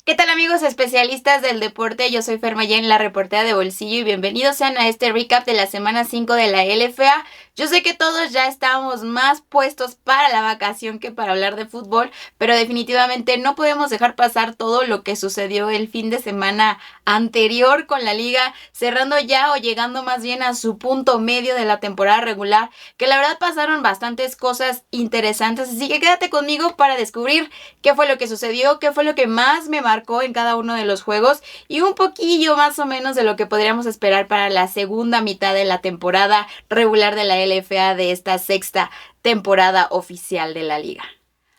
¿Qué tal amigos especialistas del deporte? Yo soy Fer Mayén, la reportera de bolsillo y bienvenidos sean a este recap de la semana 5 de la LFA. Yo sé que todos ya estamos más puestos para la vacación que para hablar de fútbol, pero definitivamente no podemos dejar pasar todo lo que sucedió el fin de semana anterior con la liga, cerrando ya o llegando más bien a su punto medio de la temporada regular, que la verdad pasaron bastantes cosas interesantes, así que quédate conmigo para descubrir qué fue lo que sucedió, qué fue lo que más me marcó en cada uno de los juegos y un poquillo más o menos de lo que podríamos esperar para la segunda mitad de la temporada regular de la LFA de esta sexta temporada oficial de la liga.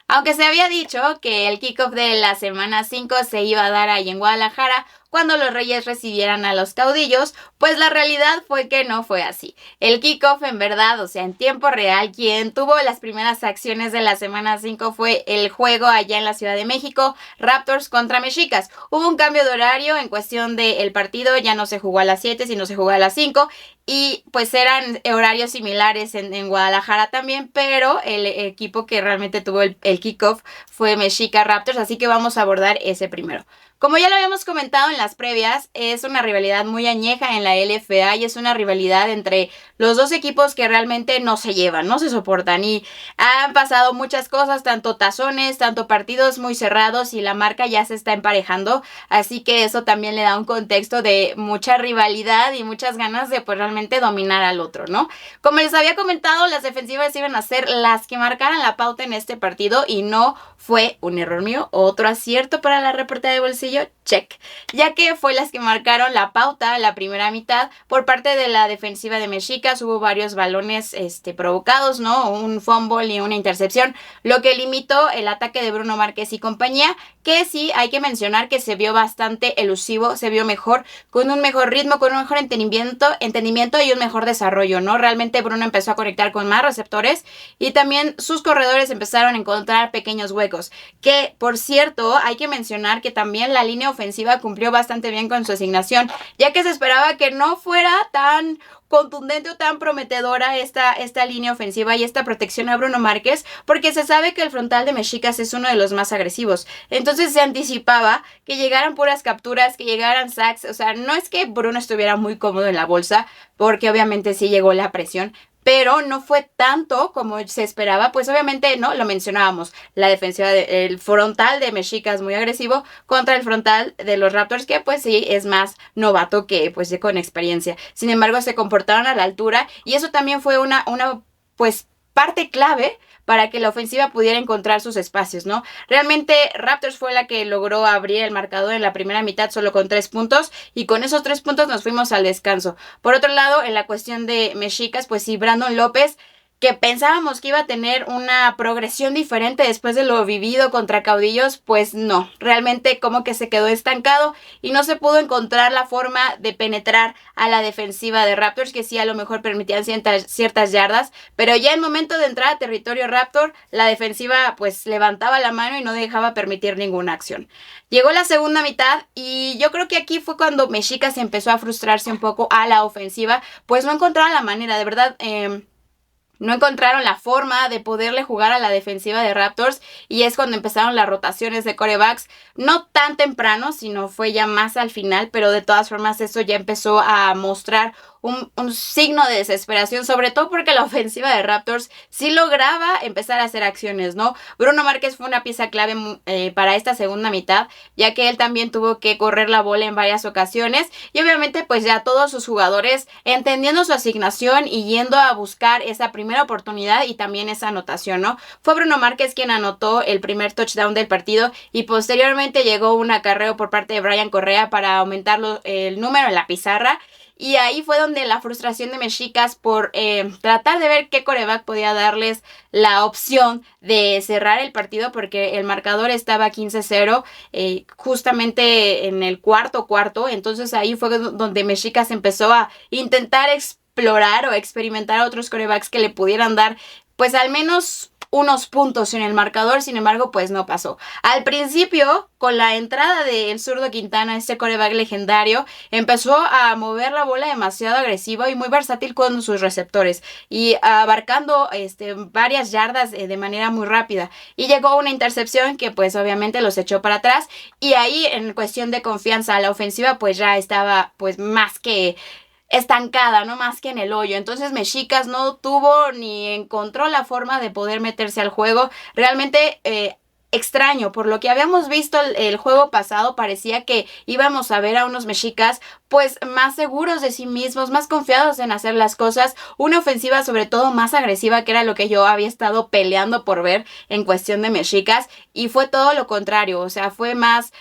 Aunque se había dicho que el kickoff de la semana 5 se iba a dar ahí en Guadalajara cuando los Reyes recibieran a los caudillos, pues la realidad fue que no fue así. El kickoff en verdad, o sea, en tiempo real, quien tuvo las primeras acciones de la semana 5 fue el juego allá en la Ciudad de México, Raptors contra Mexicas. Hubo un cambio de horario en cuestión del partido, ya no se jugó a las 7, sino se jugó a las 5. Y pues eran horarios similares en Guadalajara también, pero el equipo que realmente tuvo el kickoff fue Mexica Raptors, así que vamos a abordar ese primero. Como ya lo habíamos comentado en las previas, es una rivalidad muy añeja en la LFA y es una rivalidad entre los dos equipos que realmente no se llevan, no se soportan y han pasado muchas cosas, tanto tazones, tanto partidos muy cerrados y la marca ya se está emparejando, así que eso también le da un contexto de mucha rivalidad y muchas ganas de pues realmente dominar al otro, ¿no? Como les había comentado, las defensivas iban a ser las que marcaran la pauta en este partido y no fue un error mío, otro acierto para la reportera de bolsillo, check, ya que fue las que marcaron la pauta la primera mitad por parte de la defensiva de Mexicas. Hubo varios balones provocados, ¿no? Un fumble y una intercepción, lo que limitó el ataque de Bruno Márquez y compañía, que sí hay que mencionar que se vio bastante elusivo, se vio mejor, con un mejor ritmo, con un mejor entendimiento y un mejor desarrollo, ¿no? Realmente Bruno empezó a conectar con más receptores y también sus corredores empezaron a encontrar pequeños huecos, que por cierto hay que mencionar que también la línea ofensiva cumplió bastante bien con su asignación, ya que se esperaba que no fuera tan contundente o tan prometedora esta línea ofensiva y esta protección a Bruno Márquez, porque se sabe que el frontal de Mexicas es uno de los más agresivos. Entonces se anticipaba que llegaran puras capturas, que llegaran sacks. O sea, no es que Bruno estuviera muy cómodo en la bolsa, porque obviamente sí llegó la presión, pero no fue tanto como se esperaba, pues obviamente, ¿no? Lo mencionábamos, la defensiva, el frontal de Mexicas muy agresivo contra el frontal de los Raptors, que pues sí es más novato que pues con experiencia. Sin embargo, se comportaron a la altura y eso también fue una pues parte clave para que la ofensiva pudiera encontrar sus espacios, ¿no? Realmente Raptors fue la que logró abrir el marcador en la primera mitad solo con 3 puntos y con esos 3 puntos nos fuimos al descanso. Por otro lado, en la cuestión de Mexicas, pues sí, Brandon López, que pensábamos que iba a tener una progresión diferente después de lo vivido contra Caudillos, pues no, realmente como que se quedó estancado y no se pudo encontrar la forma de penetrar a la defensiva de Raptors, que sí a lo mejor permitían ciertas yardas, pero ya en momento de entrar a territorio Raptor, la defensiva pues levantaba la mano y no dejaba permitir ninguna acción. Llegó la segunda mitad y yo creo que aquí fue cuando Mexicas empezó a frustrarse un poco a la ofensiva, pues no encontraba la manera, de verdad, no encontraron la forma de poderle jugar a la defensiva de Raptors y es cuando empezaron las rotaciones de quarterbacks, no tan temprano, sino fue ya más al final, pero de todas formas eso ya empezó a mostrar un signo de desesperación, sobre todo porque la ofensiva de Raptors sí lograba empezar a hacer acciones, ¿no? Bruno Márquez fue una pieza clave para esta segunda mitad, ya que él también tuvo que correr la bola en varias ocasiones y obviamente pues ya todos sus jugadores entendiendo su asignación y yendo a buscar esa primera oportunidad y también esa anotación, ¿no? Fue Bruno Márquez quien anotó el primer touchdown del partido y posteriormente llegó un acarreo por parte de Brian Correa para aumentar el número en la pizarra. Y ahí fue donde la frustración de Mexicas por tratar de ver qué quarterback podía darles la opción de cerrar el partido, porque el marcador estaba 15-0 justamente en el cuarto. Entonces ahí fue donde Mexicas empezó a intentar explorar o experimentar a otros quarterbacks que le pudieran dar pues al menos unos puntos en el marcador, sin embargo, pues no pasó. Al principio, con la entrada del zurdo Quintana, este quarterback legendario, empezó a mover la bola demasiado agresiva y muy versátil con sus receptores y abarcando varias yardas de manera muy rápida. Y llegó una intercepción que pues obviamente los echó para atrás, y ahí en cuestión de confianza la ofensiva pues ya estaba pues más que estancada, no más que en el hoyo. Entonces Mexicas no tuvo ni encontró la forma de poder meterse al juego. Realmente extraño, por lo que habíamos visto el juego pasado, parecía que íbamos a ver a unos Mexicas pues más seguros de sí mismos, más confiados en hacer las cosas, una ofensiva sobre todo más agresiva, que era lo que yo había estado peleando por ver en cuestión de Mexicas, y fue todo lo contrario. O sea, fue más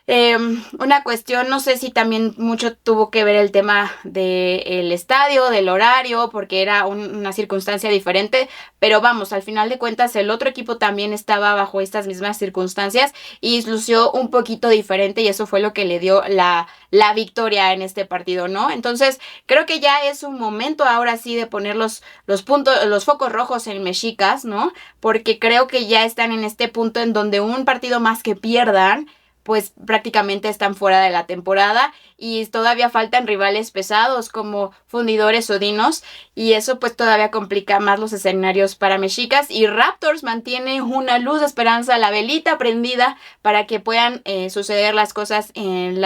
una cuestión, no sé si también mucho tuvo que ver el tema del estadio, del horario, porque era una circunstancia diferente, pero vamos, al final de cuentas el otro equipo también estaba bajo estas mismas circunstancias y lució un poquito diferente, y eso fue lo que le dio la victoria en este partido, ¿no? Entonces creo que ya es un momento ahora sí de poner los puntos, los focos rojos en Mexicas, ¿no? Porque creo que ya están en este punto en donde un partido más que pierdan, pues prácticamente están fuera de la temporada, y todavía faltan rivales pesados como Fundidores o Dinos, y eso pues todavía complica más los escenarios para Mexicas. Y Raptors mantiene una luz de esperanza, la velita prendida, para que puedan suceder las cosas en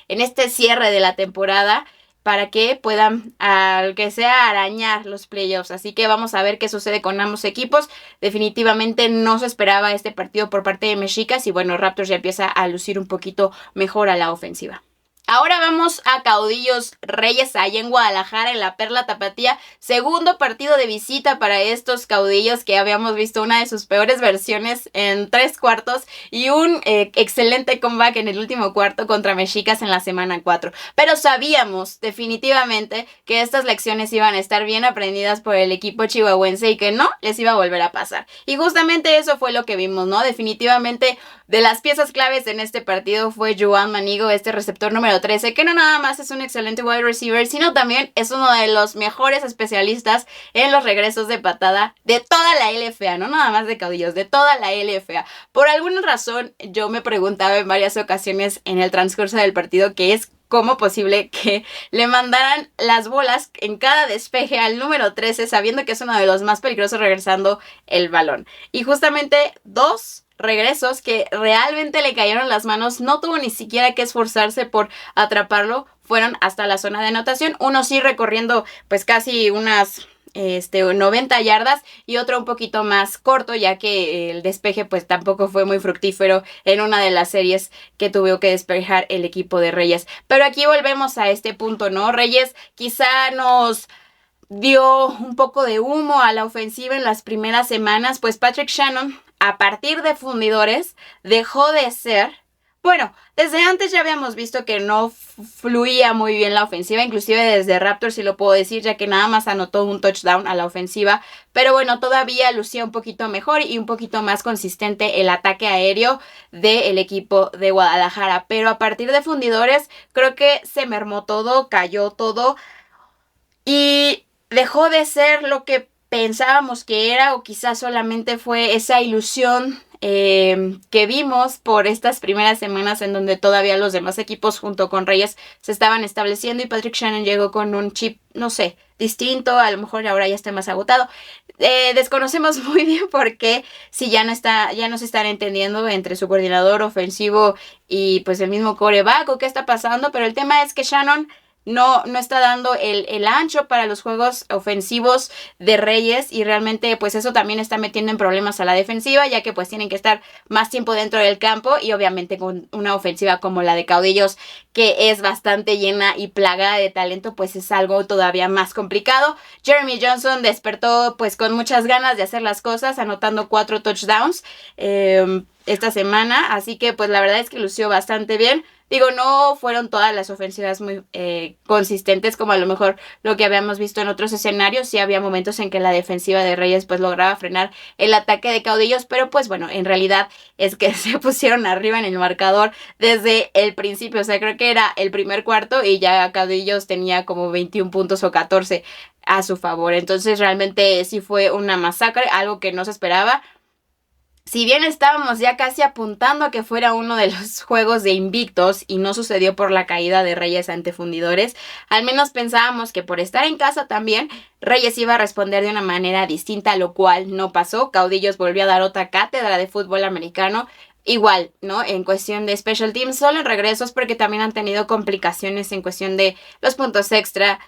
este cierre de la temporada, para que puedan, al que sea, arañar los playoffs. Así que vamos a ver qué sucede con ambos equipos. Definitivamente no se esperaba este partido por parte de Mexicas, y bueno, Raptors ya empieza a lucir un poquito mejor a la ofensiva. Ahora vamos a Caudillos Reyes, allá en Guadalajara, en la Perla Tapatía. Segundo partido de visita para estos Caudillos, que habíamos visto una de sus peores versiones en 3 cuartos y un excelente comeback en el último cuarto contra Mexicas en la semana 4. Pero sabíamos definitivamente que estas lecciones iban a estar bien aprendidas por el equipo chihuahuense y que no les iba a volver a pasar. Y justamente eso fue lo que vimos, ¿no? Definitivamente de las piezas claves en este partido fue Joan Manigo, este receptor número 13, que no nada más es un excelente wide receiver, sino también es uno de los mejores especialistas en los regresos de patada de toda la LFA, no nada más de Caudillos, de toda la LFA. Por alguna razón, yo me preguntaba en varias ocasiones en el transcurso del partido que es cómo posible que le mandaran las bolas en cada despeje al número 13, sabiendo que es uno de los más peligrosos regresando el balón. Y justamente 2 regresos que realmente le cayeron las manos, no tuvo ni siquiera que esforzarse por atraparlo, fueron hasta la zona de anotación. Uno sí recorriendo pues casi unas 90 yardas, y otro un poquito más corto, ya que el despeje pues tampoco fue muy fructífero en una de las series que tuvo que despejar el equipo de Reyes. Pero aquí volvemos a este punto, ¿no? Reyes quizá nos dio un poco de humo a la ofensiva en las primeras semanas, pues Patrick Shannon, a partir de Fundidores, dejó de ser... Bueno, desde antes ya habíamos visto que no fluía muy bien la ofensiva, inclusive desde Raptors, si lo puedo decir, ya que nada más anotó un touchdown a la ofensiva, pero bueno, todavía lucía un poquito mejor y un poquito más consistente el ataque aéreo del equipo de Guadalajara. Pero a partir de Fundidores, creo que se mermó todo, cayó todo, y dejó de ser lo que pensábamos que era, o quizás solamente fue esa ilusión que vimos por estas primeras semanas en donde todavía los demás equipos junto con Reyes se estaban estableciendo, y Patrick Shannon llegó con un chip, no sé, distinto, a lo mejor ahora ya está más agotado. Desconocemos muy bien por qué, si ya no se están entendiendo entre su coordinador ofensivo y pues el mismo quarterback, o qué está pasando, pero el tema es que Shannon no está dando el ancho para los juegos ofensivos de Reyes, y realmente pues eso también está metiendo en problemas a la defensiva, ya que pues tienen que estar más tiempo dentro del campo, y obviamente con una ofensiva como la de Caudillos, que es bastante llena y plagada de talento, pues es algo todavía más complicado. Jeremy Johnson despertó pues con muchas ganas de hacer las cosas, anotando 4 touchdowns esta semana, así que pues la verdad es que lució bastante bien. Digo, no fueron todas las ofensivas muy consistentes como a lo mejor lo que habíamos visto en otros escenarios. Sí había momentos en que la defensiva de Reyes pues lograba frenar el ataque de Caudillos, pero pues bueno, en realidad es que se pusieron arriba en el marcador desde el principio. O sea, creo que era el primer cuarto y ya Caudillos tenía como 21 puntos o 14 a su favor. Entonces realmente sí fue una masacre, algo que no se esperaba. Si bien estábamos ya casi apuntando a que fuera uno de los juegos de invictos y no sucedió por la caída de Reyes ante Fundidores, al menos pensábamos que por estar en casa también Reyes iba a responder de una manera distinta, lo cual no pasó. Caudillos volvió a dar otra cátedra de fútbol americano. Igual, ¿no? En cuestión de special teams, solo en regresos porque también han tenido complicaciones en cuestión de los puntos extra.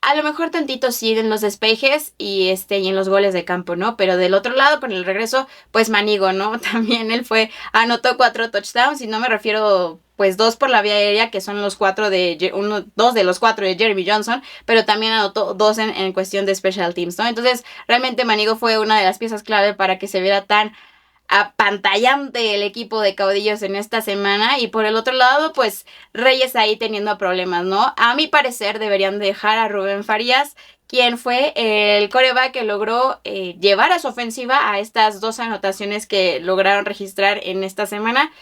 A lo mejor tantito sí en los despejes y en los goles de campo, ¿no? Pero del otro lado, con el regreso, pues Manigo, ¿no? También él anotó 4 touchdowns y no me refiero, pues 2 por la vía aérea, que son los 2 de los 4 de Jeremy Johnson, pero también anotó 2 en cuestión de special teams, ¿no? Entonces, realmente Manigo fue una de las piezas clave para que se viera tan apantallante el equipo de Caudillos en esta semana. Y por el otro lado, pues Reyes ahí teniendo problemas, ¿no? A mi parecer deberían dejar a Rubén Farías, quien fue el quarterback que logró llevar a su ofensiva a estas 2 anotaciones que lograron registrar en esta semana.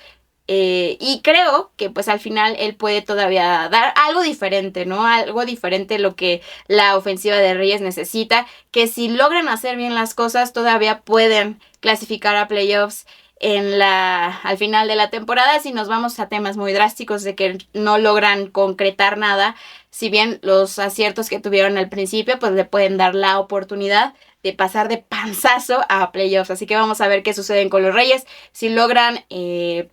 Y creo que pues al final él puede todavía dar algo diferente, ¿no? Algo diferente lo que la ofensiva de Reyes necesita, que si logran hacer bien las cosas todavía pueden clasificar a playoffs al final de la temporada. Si nos vamos a temas muy drásticos de que no logran concretar nada, si bien los aciertos que tuvieron al principio pues le pueden dar la oportunidad de pasar de panzazo a playoffs. Así que vamos a ver qué sucede con los Reyes, si logran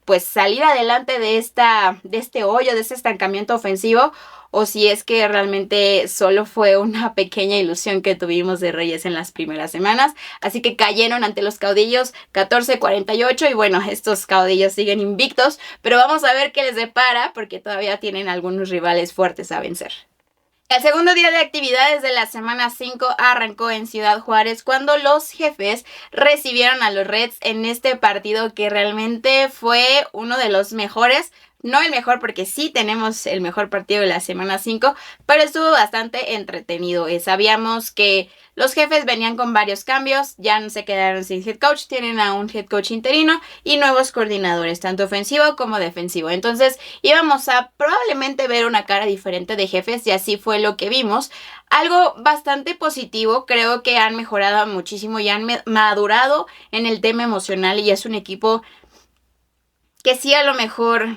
pues salir adelante de este hoyo, de este estancamiento ofensivo, o si es que realmente solo fue una pequeña ilusión que tuvimos de Reyes en las primeras semanas. Así que cayeron ante los Caudillos 14-48 y bueno, estos Caudillos siguen invictos, pero vamos a ver qué les depara porque todavía tienen algunos rivales fuertes a vencer. El segundo día de actividades de la semana 5 arrancó en Ciudad Juárez cuando los Jefes recibieron a los Reds en este partido que realmente fue uno de los mejores. No el mejor porque sí tenemos el mejor partido de la semana 5, pero estuvo bastante entretenido. Sabíamos que los Jefes venían con varios cambios, ya no se quedaron sin head coach, tienen a un head coach interino y nuevos coordinadores, tanto ofensivo como defensivo. Entonces íbamos a probablemente ver una cara diferente de Jefes y así fue lo que vimos. Algo bastante positivo, creo que han mejorado muchísimo y han madurado en el tema emocional y es un equipo que sí a lo mejor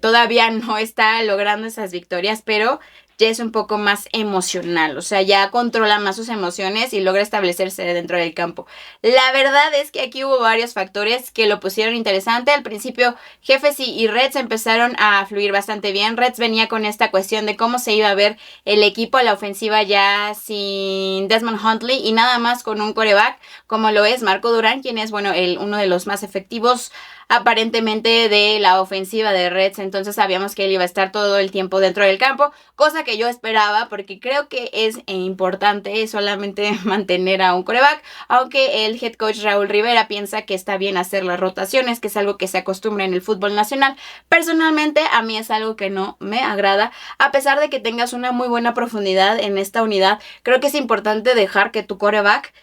todavía no está logrando esas victorias, pero ya es un poco más emocional, o sea, ya controla más sus emociones y logra establecerse dentro del campo. La verdad es que aquí hubo varios factores que lo pusieron interesante. Al principio, Jefes y Reds empezaron a fluir bastante bien. Reds venía con esta cuestión de cómo se iba a ver el equipo a la ofensiva ya sin Desmond Huntley y nada más con un quarterback como lo es Marco Durán, quien es, bueno, uno de los más efectivos aparentemente de la ofensiva de Reds. Entonces sabíamos que él iba a estar todo el tiempo dentro del campo, cosa que yo esperaba porque creo que es importante solamente mantener a un quarterback, aunque el head coach Raúl Rivera piensa que está bien hacer las rotaciones, que es algo que se acostumbra en el fútbol nacional. Personalmente a mí es algo que no me agrada, a pesar de que tengas una muy buena profundidad en esta unidad. Creo que es importante dejar que tu quarterback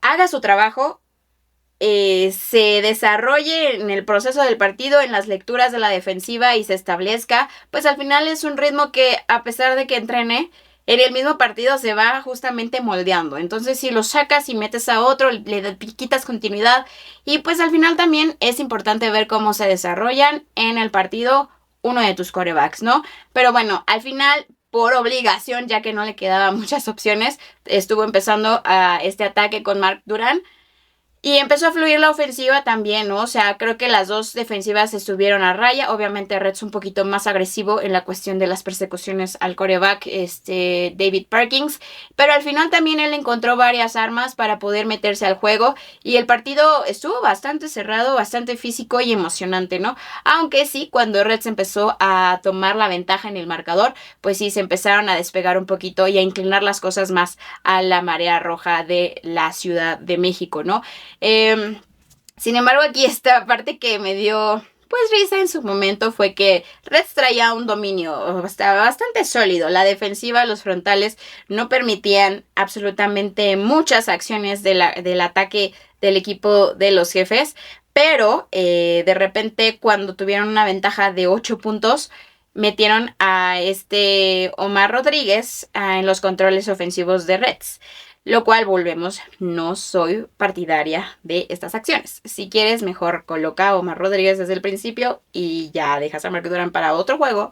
haga su trabajo, se desarrolle en el proceso del partido, en las lecturas de la defensiva y se establezca. Pues al final es un ritmo que, a pesar de que entrene, en el mismo partido se va justamente moldeando. Entonces si lo sacas y metes a otro, le quitas continuidad y pues al final también es importante ver cómo se desarrollan en el partido uno de tus quarterbacks, ¿no? Pero bueno, al final, por obligación, ya que no le quedaban muchas opciones, estuvo empezando a este ataque con Mark Durán. Y empezó a fluir la ofensiva también, ¿no? O sea, creo que las dos defensivas estuvieron a raya. Obviamente Reds un poquito más agresivo en la cuestión de las persecuciones al quarterback, David Perkins. Pero al final también él encontró varias armas para poder meterse al juego. Y el partido estuvo bastante cerrado, bastante físico y emocionante, ¿no? Aunque sí, cuando Reds empezó a tomar la ventaja en el marcador, pues sí, se empezaron a despegar un poquito y a inclinar las cosas más a la marea roja de la Ciudad de México, ¿no? Sin embargo, aquí esta parte que me dio pues risa en su momento fue que Reds traía un dominio bastante sólido. La defensiva, los frontales no permitían absolutamente muchas acciones del ataque del equipo de los Jefes, pero de repente cuando tuvieron una ventaja de 8 puntos, metieron a Omar Rodríguez en los controles ofensivos de Reds. Lo cual, volvemos, no soy partidaria de estas acciones. Si quieres, mejor coloca a Omar Rodríguez desde el principio y ya dejas a Mark Durant para otro juego.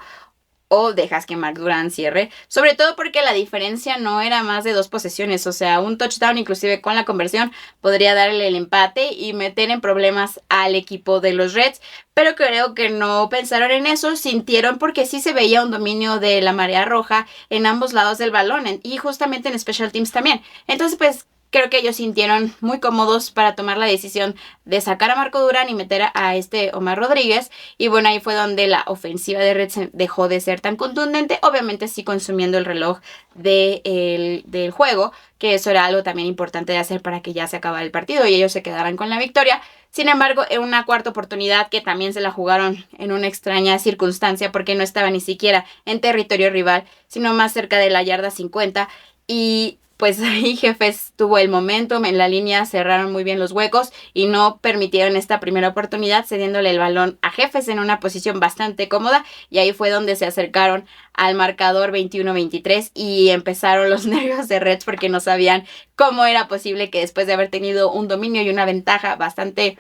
O dejas que Mark Durant cierre. Sobre todo porque la diferencia no era más de 2 posesiones. O sea, un touchdown inclusive con la conversión podría darle el empate y meter en problemas al equipo de los Reds. Pero creo que no pensaron en eso. Sintieron porque sí se veía un dominio de la marea roja en ambos lados del balón. Y justamente en Special Teams también. Entonces pues creo que ellos sintieron muy cómodos para tomar la decisión de sacar a Marco Durán y meter a Omar Rodríguez. Y bueno, ahí fue donde la ofensiva de Reds dejó de ser tan contundente. Obviamente sí consumiendo el reloj del juego, que eso era algo también importante de hacer para que ya se acabara el partido y ellos se quedaran con la victoria. Sin embargo, en una cuarta oportunidad que también se la jugaron en una extraña circunstancia porque no estaba ni siquiera en territorio rival, sino más cerca de la yarda 50 y pues ahí Jefes tuvo el momentum en la línea, cerraron muy bien los huecos y no permitieron esta primera oportunidad, cediéndole el balón a Jefes en una posición bastante cómoda y ahí fue donde se acercaron al marcador 21-23 y empezaron los nervios de Reds porque no sabían cómo era posible que después de haber tenido un dominio y una ventaja bastante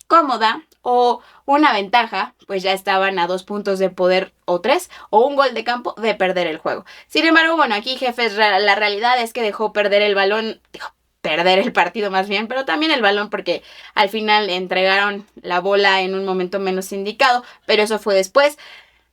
cómoda o una ventaja, pues ya estaban a 2 puntos de poder o 3 o un gol de campo de perder el juego. Sin embargo, bueno, aquí Jefes, la realidad es que dejó perder el balón, perder el partido más bien, pero también el balón porque al final entregaron la bola en un momento menos indicado, pero eso fue después.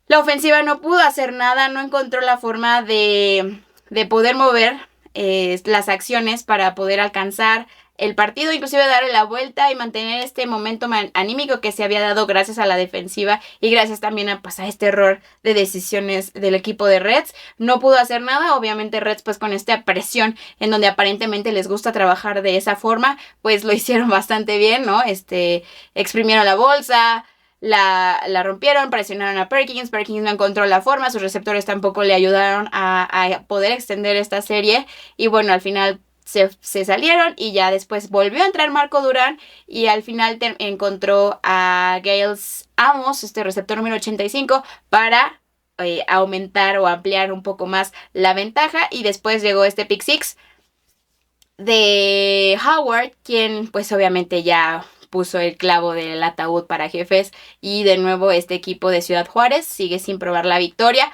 La ofensiva no pudo hacer nada, no encontró la forma de poder mover las acciones para poder alcanzar el partido, inclusive darle la vuelta y mantener este momento anímico que se había dado gracias a la defensiva y gracias también a este error de decisiones del equipo de Reds. No pudo hacer nada, obviamente Reds pues con esta presión en donde aparentemente les gusta trabajar de esa forma, pues lo hicieron bastante bien, ¿no? Exprimieron la bolsa, la rompieron, presionaron a Perkins no encontró la forma, sus receptores tampoco le ayudaron a poder extender esta serie y bueno, al final se salieron y ya después volvió a entrar Marco Durán y al final encontró a Giles Amos, receptor número 85, para aumentar o ampliar un poco más la ventaja y después llegó pick six de Howard, quien pues obviamente ya puso el clavo del ataúd para Jefes y de nuevo este equipo de Ciudad Juárez sigue sin probar la victoria.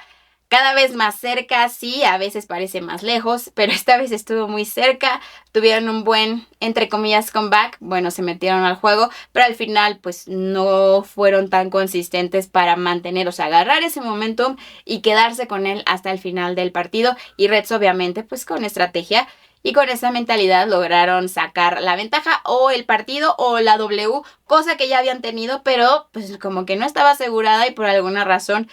Cada vez más cerca, sí, a veces parece más lejos, pero esta vez estuvo muy cerca, tuvieron un buen, entre comillas, comeback, bueno, se metieron al juego, pero al final pues no fueron tan consistentes para mantener, o sea, agarrar ese momentum y quedarse con él hasta el final del partido y Reds obviamente pues con estrategia y con esa mentalidad lograron sacar la ventaja o el partido o la W, cosa que ya habían tenido, pero pues como que no estaba asegurada y por alguna razón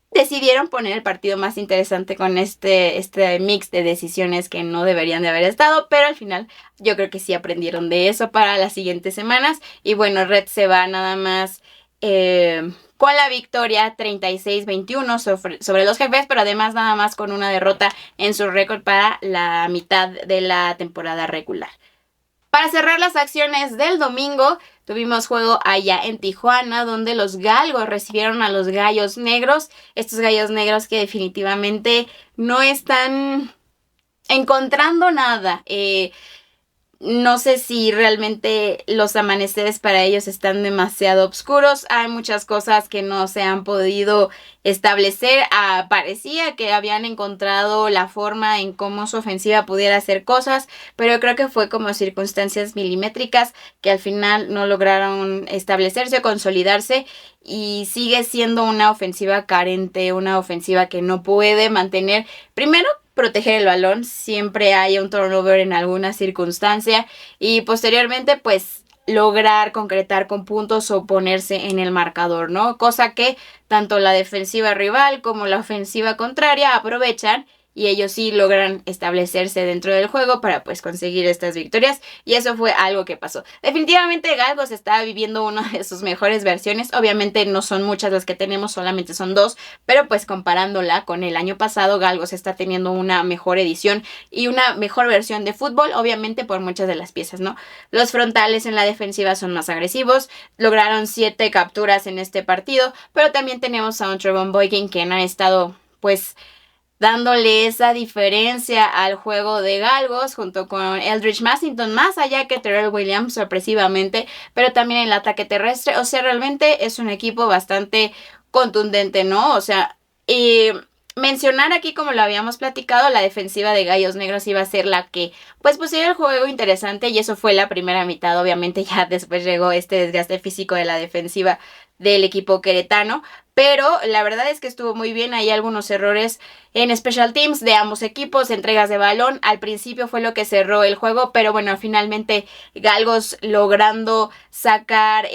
decidieron poner el partido más interesante con este mix de decisiones que no deberían de haber estado, pero al final yo creo que sí aprendieron de eso para las siguientes semanas. Y bueno, Red se va nada más con la victoria 36-21 sobre los Jefes, pero además nada más con una derrota en su récord para la mitad de la temporada regular. Para cerrar las acciones del domingo, tuvimos juego allá en Tijuana, donde los Galgos recibieron a los Gallos Negros. Estos Gallos Negros que definitivamente no están encontrando nada. No sé si realmente los amaneceres para ellos están demasiado oscuros. Hay muchas cosas que no se han podido establecer. Parecía que habían encontrado la forma en cómo su ofensiva pudiera hacer cosas, pero creo que fue como circunstancias milimétricas que al final no lograron establecerse o consolidarse y sigue siendo una ofensiva carente, una ofensiva que no puede mantener, primero, proteger el balón, siempre hay un turnover en alguna circunstancia y posteriormente pues lograr concretar con puntos o ponerse en el marcador, ¿no? Cosa que tanto la defensiva rival como la ofensiva contraria aprovechan y ellos sí logran establecerse dentro del juego para pues conseguir estas victorias, y eso fue algo que pasó. Definitivamente Galgos está viviendo una de sus mejores versiones. Obviamente no son muchas las que tenemos, solamente son 2, pero pues comparándola con el año pasado, Galgos está teniendo una mejor edición y una mejor versión de fútbol, obviamente por muchas de las piezas, ¿no? Los frontales en la defensiva son más agresivos, lograron 7 capturas en este partido, pero también tenemos a un Trevon Boykin que ha estado pues dándole esa diferencia al juego de Galgos junto con Eldridge Massington, más allá que Terrell Williams sorpresivamente, pero también el ataque terrestre. O sea, realmente es un equipo bastante contundente, ¿no? O sea, mencionar aquí, como lo habíamos platicado, la defensiva de Gallos Negros iba a ser la que pues pusiera el juego interesante, y eso fue la primera mitad. Obviamente ya después llegó este desgaste físico de la defensiva del equipo queretano, pero la verdad es que estuvo muy bien. Hay algunos errores en special teams de ambos equipos, entregas de balón, al principio fue lo que cerró el juego, pero bueno, finalmente Galgos logrando sacar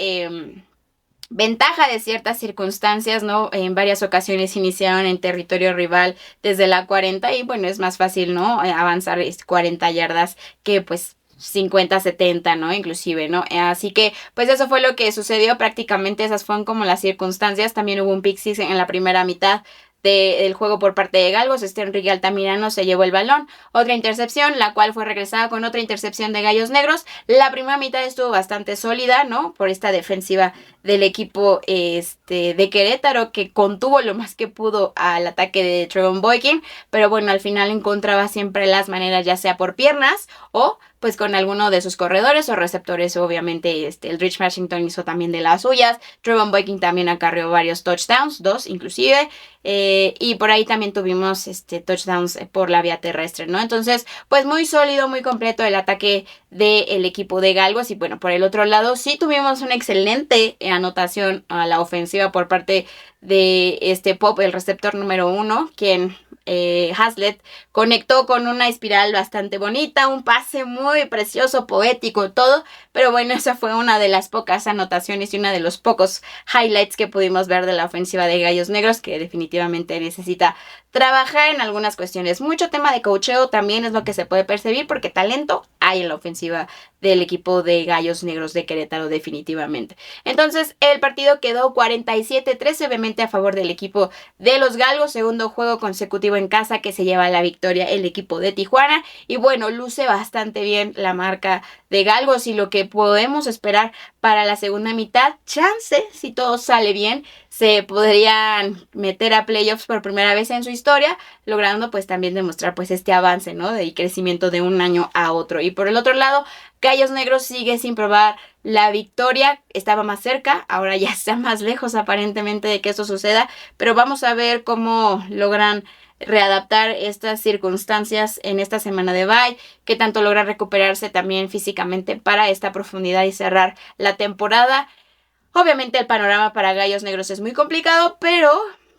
ventaja de ciertas circunstancias, ¿no? En varias ocasiones iniciaron en territorio rival desde la 40 y bueno, es más fácil, ¿no? Avanzar 40 yardas que pues 50, 70, ¿no? Inclusive, ¿no? Así que, pues eso fue lo que sucedió. Prácticamente esas fueron como las circunstancias. También hubo un pick six en la primera mitad del juego por parte de Galgos. Enrique Altamirano se llevó el balón. Otra intercepción, la cual fue regresada con otra intercepción de Gallos Negros. La primera mitad estuvo bastante sólida, ¿no? Por esta defensiva del equipo de Querétaro, que contuvo lo más que pudo al ataque de Trevon Boykin. Pero bueno, al final encontraba siempre las maneras, ya sea por piernas o pues con alguno de sus corredores o receptores. Obviamente Eldridge Massington hizo también de las suyas. Trevon Boykin también acarreó varios touchdowns, 2 inclusive. Y por ahí también tuvimos touchdowns por la vía terrestre, ¿no? Entonces, pues muy sólido, muy completo el ataque del equipo de Galgos. Y bueno, por el otro lado sí tuvimos una excelente anotación a la ofensiva por parte de Pop, el receptor número 1, quien Haslett conectó con una espiral bastante bonita, un pase muy precioso, poético, todo. Pero bueno, esa fue una de las pocas anotaciones y una de los pocos highlights que pudimos ver de la ofensiva de Gallos Negros, que definitivamente necesita trabajar en algunas cuestiones. Mucho tema de coacheo también es lo que se puede percibir, porque talento hay en la ofensiva del equipo de Gallos Negros de Querétaro definitivamente. Entonces el partido quedó 47-13, obviamente a favor del equipo de los Galgos. Segundo juego consecutivo en casa que se lleva la victoria el equipo de Tijuana. Y bueno, luce bastante bien la marca de Galgos y lo que podemos esperar para la segunda mitad. Chance, si todo sale bien, se podrían meter a playoffs por primera vez en su historia, logrando pues también demostrar pues este avance, ¿no? De crecimiento de un año a otro. Y por el otro lado, Gallos Negros sigue sin probar la victoria. Estaba más cerca, ahora ya está más lejos aparentemente de que eso suceda, pero vamos a ver cómo logran readaptar estas circunstancias en esta semana de bye, que tanto logra recuperarse también físicamente para esta profundidad y cerrar la temporada. Obviamente el panorama para Gallos Negros es muy complicado, pero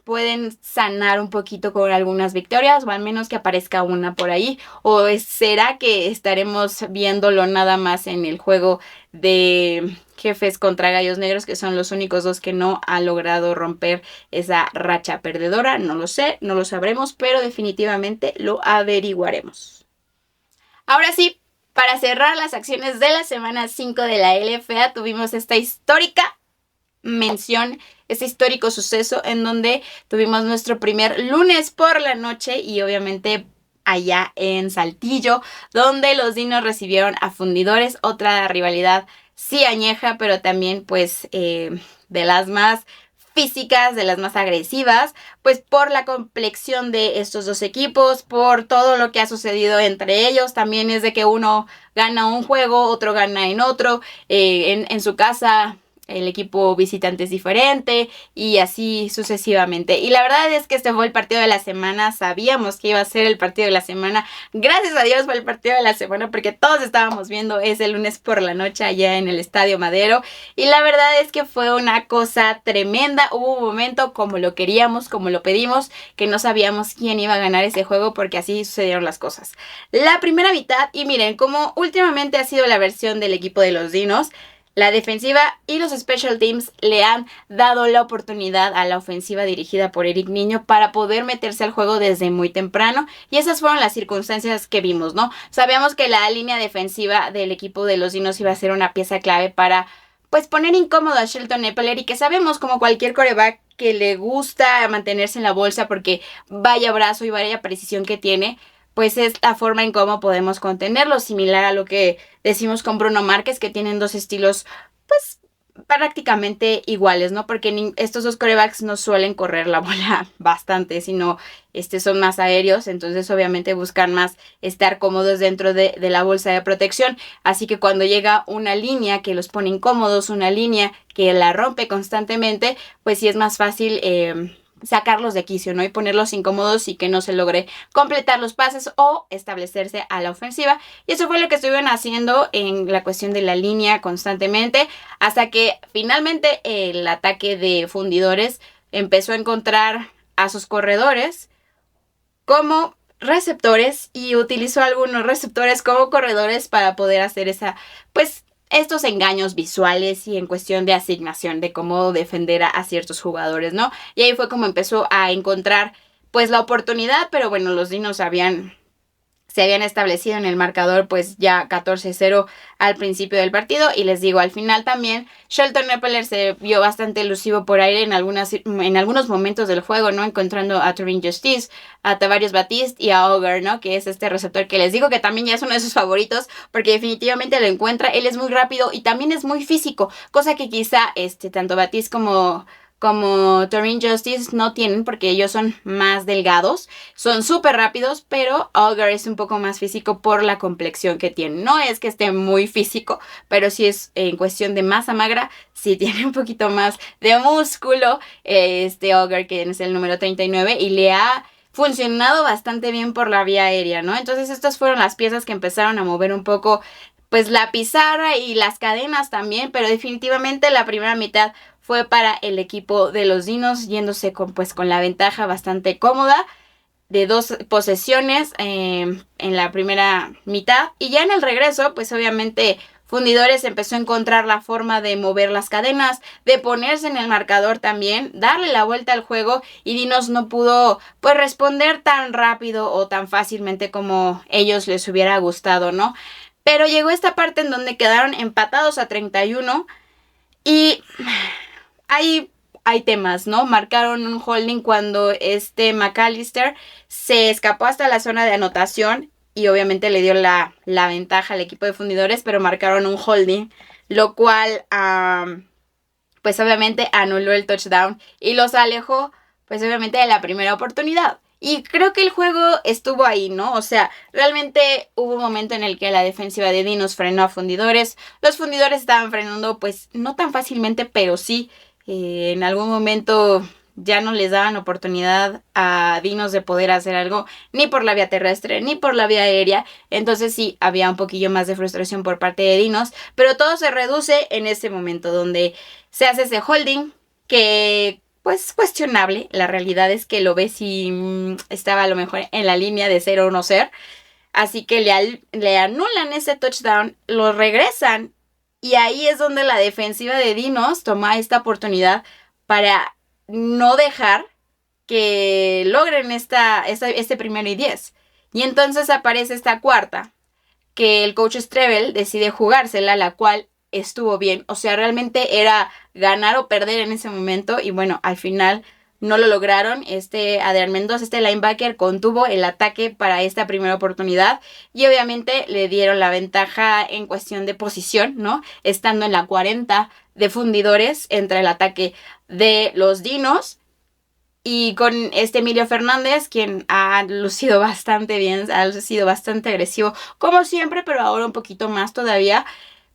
pueden sanar un poquito con algunas victorias, o al menos que aparezca una por ahí. ¿O será que estaremos viéndolo nada más en el juego de Jefes contra Gallos Negros, que son los únicos dos que no han logrado romper esa racha perdedora? No lo sé, no lo sabremos, pero definitivamente lo averiguaremos. Ahora sí, para cerrar las acciones de la semana 5 de la LFA, tuvimos esta histórica mención, este histórico suceso en donde tuvimos nuestro primer lunes por la noche, y obviamente allá en Saltillo, donde los Dinos recibieron a Fundidores, otra rivalidad sí añeja, pero también pues de las más físicas, de las más agresivas, pues por la complexión de estos dos equipos, por todo lo que ha sucedido entre ellos. También es de que uno gana un juego, otro gana en otro, en su casa el equipo visitante es diferente y así sucesivamente. Y la verdad es que este fue el partido de la semana. Sabíamos que iba a ser el partido de la semana. Gracias a Dios fue el partido de la semana, porque todos estábamos viendo ese lunes por la noche allá en el Estadio Madero. Y la verdad es que fue una cosa tremenda. Hubo un momento, como lo queríamos, como lo pedimos, que no sabíamos quién iba a ganar ese juego, porque así sucedieron las cosas. La primera mitad, y miren, como últimamente ha sido la versión del equipo de los Dinos, La defensiva y los special teams le han dado la oportunidad a la ofensiva dirigida por Eric Niño para poder meterse al juego desde muy temprano, y esas fueron las circunstancias que vimos, ¿no? Sabíamos que la línea defensiva del equipo de los Dinos iba a ser una pieza clave para, pues, poner incómodo a Shelton Epler, y que sabemos, como cualquier quarterback, que le gusta mantenerse en la bolsa porque vaya brazo y vaya precisión que tiene, pues es la forma en cómo podemos contenerlo, similar a lo que decimos con Bruno Márquez, que tienen dos estilos, pues, prácticamente iguales, ¿no? Porque estos dos quarterbacks no suelen correr la bola bastante, sino son más aéreos, entonces obviamente buscan más estar cómodos dentro de la bolsa de protección. Así que cuando llega una línea que los pone incómodos, una línea que la rompe constantemente, pues sí es más fácil sacarlos de quicio, ¿no? Y ponerlos incómodos y que no se logre completar los pases o establecerse a la ofensiva. Y eso fue lo que estuvieron haciendo en la cuestión de la línea constantemente, hasta que finalmente el ataque de Fundidores empezó a encontrar a sus corredores como receptores y utilizó algunos receptores como corredores para poder hacer estos engaños visuales y en cuestión de asignación de cómo defender a ciertos jugadores, ¿no? Y ahí fue como empezó a encontrar pues la oportunidad, pero bueno, los Dinos se habían establecido en el marcador pues ya 14-0 al principio del partido, y les digo, al final también Shelton Epler se vio bastante elusivo por aire en algunos momentos del juego, ¿no? Encontrando a Turin Justice, a Tavarius Batiste y a Auger, ¿no? Que es este receptor que les digo que también ya es uno de sus favoritos, porque definitivamente lo encuentra. Él es muy rápido y también es muy físico, cosa que quizá tanto Batiste como Turin Justice no tienen, porque ellos son más delgados, son súper rápidos, pero Auger es un poco más físico por la complexión que tiene. No es que esté muy físico, pero sí es en cuestión de masa magra, sí tiene un poquito más de músculo Auger, que es el número 39, y le ha funcionado bastante bien por la vía aérea, ¿no? Entonces estas fueron las piezas que empezaron a mover un poco pues la pizarra y las cadenas también, pero definitivamente la primera mitad fue para el equipo de los Dinos, yéndose con la ventaja bastante cómoda de 2 posesiones en la primera mitad. Y ya en el regreso, pues obviamente Fundidores empezó a encontrar la forma de mover las cadenas, de ponerse en el marcador también, darle la vuelta al juego, y Dinos no pudo pues responder tan rápido o tan fácilmente como ellos les hubiera gustado, ¿no? Pero llegó esta parte en donde quedaron empatados a 31 y hay temas, ¿no? Marcaron un holding cuando McAllister se escapó hasta la zona de anotación y obviamente le dio la ventaja al equipo de Fundidores, pero marcaron un holding, lo cual pues obviamente anuló el touchdown y los alejó pues obviamente de la primera oportunidad. Y creo que el juego estuvo ahí, ¿no? O sea, realmente hubo un momento en el que la defensiva de Dinos frenó a Fundidores. Los Fundidores estaban frenando, pues, no tan fácilmente, pero sí. En algún momento ya no les daban oportunidad a Dinos de poder hacer algo, ni por la vía terrestre, ni por la vía aérea. Entonces sí, había un poquillo más de frustración por parte de Dinos. Pero todo se reduce en ese momento donde se hace ese holding que pues cuestionable. La realidad es que lo ves y estaba a lo mejor en la línea de ser o no ser. Así que le anulan ese touchdown, lo regresan, y ahí es donde la defensiva de Dinos toma esta oportunidad para no dejar que logren este primero y 10. Y entonces aparece esta cuarta, que el coach Strebel decide jugársela, la cual estuvo bien. O sea, realmente era ganar o perder en ese momento. Y bueno, al final no lo lograron. Adrián Mendoza, linebacker, contuvo el ataque para esta primera oportunidad. Y obviamente le dieron la ventaja en cuestión de posición, ¿no? Estando en la 40 de Fundidores entre el ataque de los Dinos. Y con Emilio Fernández, quien ha lucido bastante bien, ha sido bastante agresivo, como siempre, pero ahora un poquito más todavía,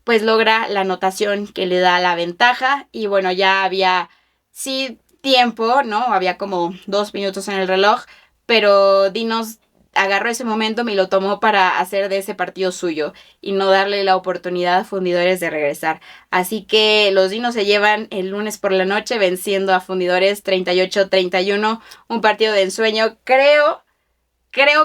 pues logra la anotación que le da la ventaja. Y bueno, ya había, sí, tiempo, ¿no? Había como 2 minutos en el reloj, pero Dinos agarró ese momento y lo tomó para hacer de ese partido suyo y no darle la oportunidad a Fundidores de regresar. Así que los Dinos se llevan el lunes por la noche venciendo a Fundidores 38-31, un partido de ensueño. Creo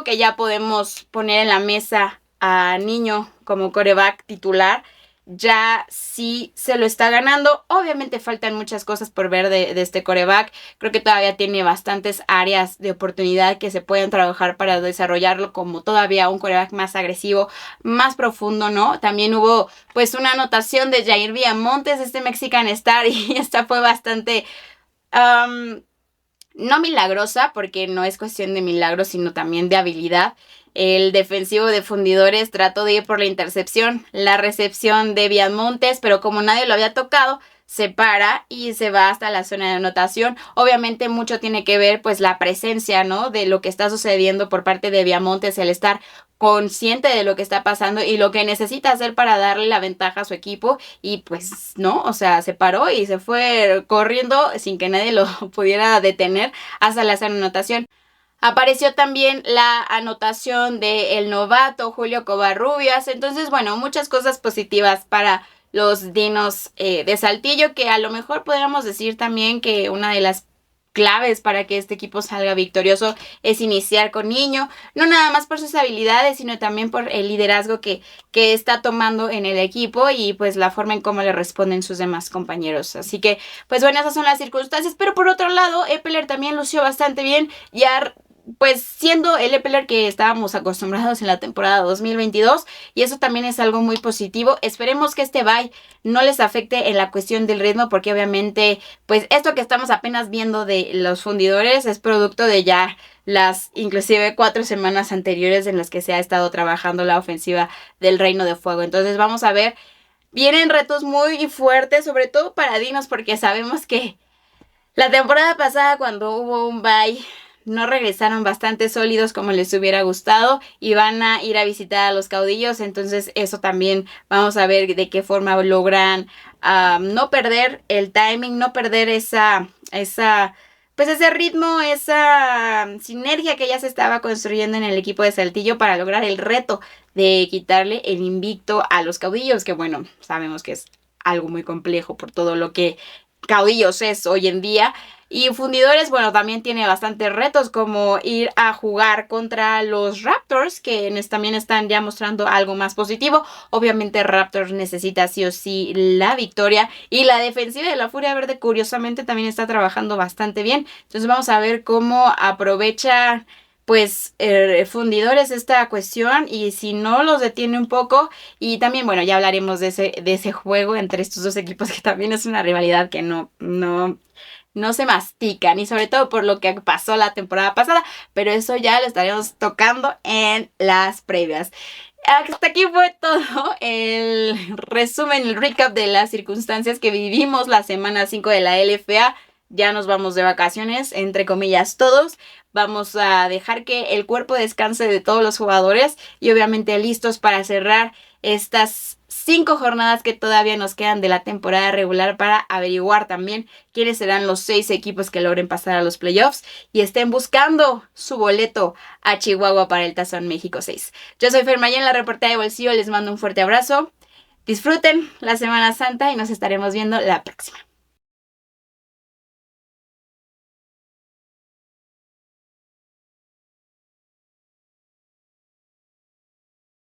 que ya podemos poner en la mesa a Niño como quarterback titular. ya sí se lo está ganando. Obviamente faltan muchas cosas por ver de este quarterback. Creo que todavía tiene bastantes áreas de oportunidad que se pueden trabajar para desarrollarlo como todavía un quarterback más agresivo, más profundo, ¿no? También hubo pues una anotación de Jair Villamontes, este Mexican Star, y esta fue bastante... no milagrosa, porque no es cuestión de milagro, sino también de habilidad. El defensivo de Fundidores trató de ir por la intercepción, la recepción de Villamontes, pero como nadie lo había tocado, se para y se va hasta la zona de anotación. Obviamente mucho tiene que ver pues la presencia, ¿no? De lo que está sucediendo por parte de Villamontes, el estar consciente de lo que está pasando y lo que necesita hacer para darle la ventaja a su equipo, y pues no, o sea, se paró y se fue corriendo sin que nadie lo pudiera detener hasta la zona de anotación. Apareció también la anotación del novato Julio Covarrubias. Entonces, bueno, muchas cosas positivas para los Dinos de Saltillo, que a lo mejor podríamos decir también que una de las claves para que este equipo salga victorioso es iniciar con Niño, no nada más por sus habilidades, sino también por el liderazgo que está tomando en el equipo y pues la forma en cómo le responden sus demás compañeros. Así que, pues bueno, esas son las circunstancias, pero por otro lado, Epler también lució bastante bien, ya pues siendo el Epler que estábamos acostumbrados en la temporada 2022, y eso también es algo muy positivo. Esperemos que este bye no les afecte en la cuestión del ritmo, porque obviamente pues esto que estamos apenas viendo de los Fundidores es producto de ya las inclusive 4 semanas anteriores en las que se ha estado trabajando la ofensiva del Reino de Fuego. Entonces vamos a ver, vienen retos muy fuertes, sobre todo para Dinos, porque sabemos que la temporada pasada, cuando hubo un bye, no regresaron bastante sólidos como les hubiera gustado y van a ir a visitar a los Caudillos. Entonces eso también vamos a ver de qué forma logran no perder el timing, no perder pues ese ritmo, esa sinergia que ya se estaba construyendo en el equipo de Saltillo para lograr el reto de quitarle el invicto a los Caudillos, que bueno, sabemos que es algo muy complejo por todo lo que Caudillos es hoy en día. Y Fundidores, bueno, también tiene bastantes retos, como ir a jugar contra los Raptors, que también están ya mostrando algo más positivo. Obviamente Raptors necesita sí o sí la victoria, y la defensiva de la Furia Verde curiosamente también está trabajando bastante bien. Entonces vamos a ver cómo aprovecha pues Fundidores esta cuestión, y si no los detiene un poco. Y también, bueno, ya hablaremos de ese juego entre estos dos equipos, que también es una rivalidad que no se mastican, y sobre todo por lo que pasó la temporada pasada, pero eso ya lo estaremos tocando en las previas. Hasta aquí fue todo el resumen, el recap de las circunstancias que vivimos la semana 5 de la LFA. Ya nos vamos de vacaciones, entre comillas todos. Vamos a dejar que el cuerpo descanse de todos los jugadores, y obviamente listos para cerrar estas 5 jornadas que todavía nos quedan de la temporada regular, para averiguar también quiénes serán los 6 equipos que logren pasar a los playoffs y estén buscando su boleto a Chihuahua para el Tazón México 6. Yo soy Fer Mayén, la reportera de Bolsillo. Les mando un fuerte abrazo. Disfruten la Semana Santa y nos estaremos viendo la próxima.